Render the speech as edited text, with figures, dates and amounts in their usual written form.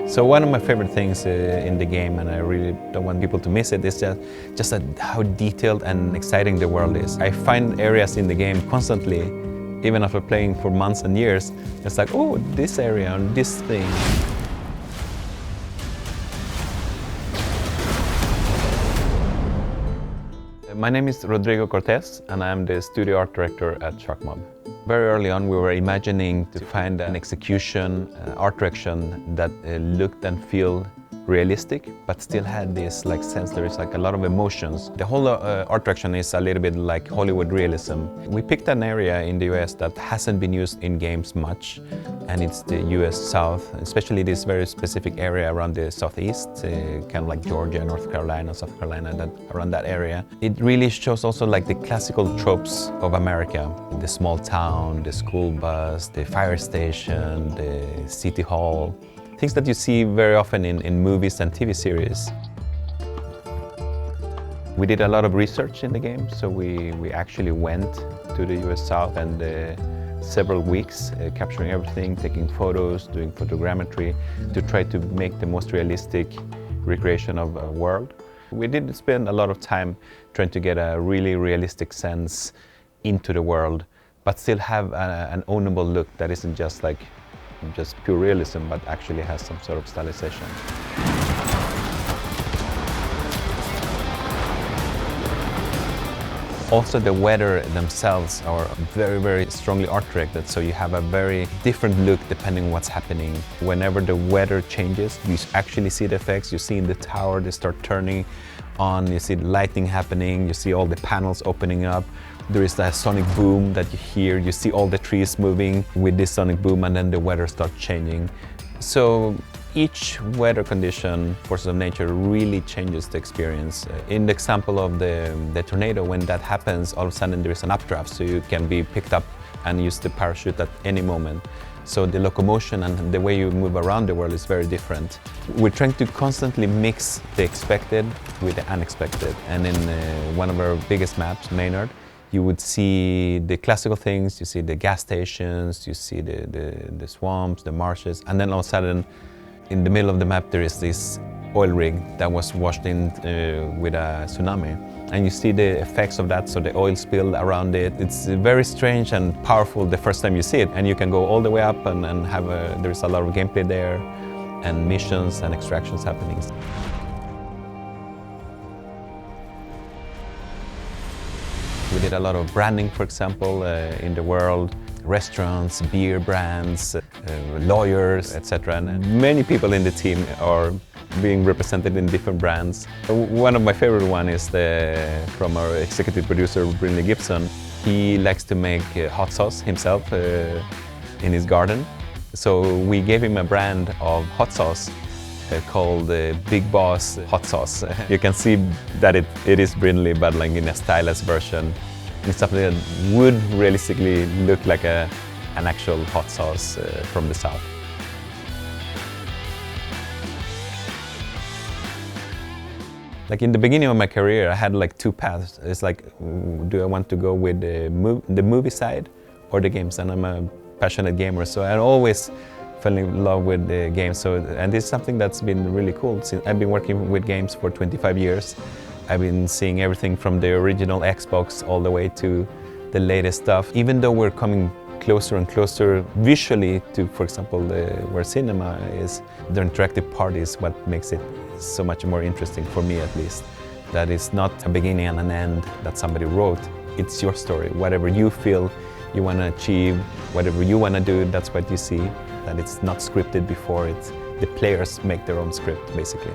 So one of my favorite things in the game, and I really don't want people to miss it, is just how detailed and exciting the world is. I find areas in the game constantly, even after playing for months and years, it's like, oh, this area and this thing. My name is Rodrigo Cortes, and I'm the studio art director at Sharkmob. Very early on, we were imagining to find an execution, art direction that looked and felt realistic, but still had this sense. There is a lot of emotions. The whole art direction is a little bit like Hollywood realism. We picked an area in the US that hasn't been used in games much, and it's the US South, especially this very specific area around the Southeast, kind of like Georgia, North Carolina, South Carolina, around that area. It really shows also the classical tropes of America. The small town, the school bus, the fire station, the city hall. Things that you see very often in movies and TV series. We did a lot of research in the game, so we actually went to the US South and several weeks capturing everything, taking photos, doing photogrammetry to try to make the most realistic recreation of a world. We did spend a lot of time trying to get a really realistic sense into the world, but still have an ownable look that isn't just pure realism, but actually has some sort of stylization. Also, the weather themselves are very, very strongly art directed, so you have a very different look depending on what's happening. Whenever the weather changes, you actually see the effects. You see in the tower, they start turning on, you see the lighting happening, you see all the panels opening up. There is a sonic boom that you hear, you see all the trees moving with this sonic boom, and then the weather starts changing. So each weather condition, forces of nature, really changes the experience. In the example of the tornado, when that happens, all of a sudden there is an updraft, so you can be picked up and use the parachute at any moment. So the locomotion and the way you move around the world is very different. We're trying to constantly mix the expected with the unexpected. And in one of our biggest maps, Maynard, you would see the classical things, you see the gas stations, you see the swamps, the marshes, and then all of a sudden, in the middle of the map, there is this oil rig that was washed in with a tsunami. And you see the effects of that, so the oil spill around it. It's very strange and powerful the first time you see it. And you can go all the way up and there's a lot of gameplay there, and missions and extractions happening. We did a lot of branding, for example, in the world. Restaurants, beer brands, lawyers, etc. And many people in the team are being represented in different brands. One of my favorite one is from our executive producer, Brinley Gibson. He likes to make hot sauce himself in his garden. So we gave him a brand of hot sauce called Big Boss Hot Sauce. You can see that it is Brinley, but in a stylized version. It's something that would realistically look like an actual hot sauce from the South. In the beginning of my career, I had two paths. It's do I want to go with the movie side or the games? And I'm a passionate gamer, so I always fell in love with the games. And this is something that's been really cool. Since I've been working with games for 25 years. I've been seeing everything from the original Xbox all the way to the latest stuff. Even though we're coming closer and closer visually to, for example, where cinema is, the interactive part is what makes it so much more interesting, for me at least. That it's not a beginning and an end that somebody wrote. It's your story. Whatever you feel you want to achieve, whatever you want to do, that's what you see. That it's not scripted before, the players make their own script, basically.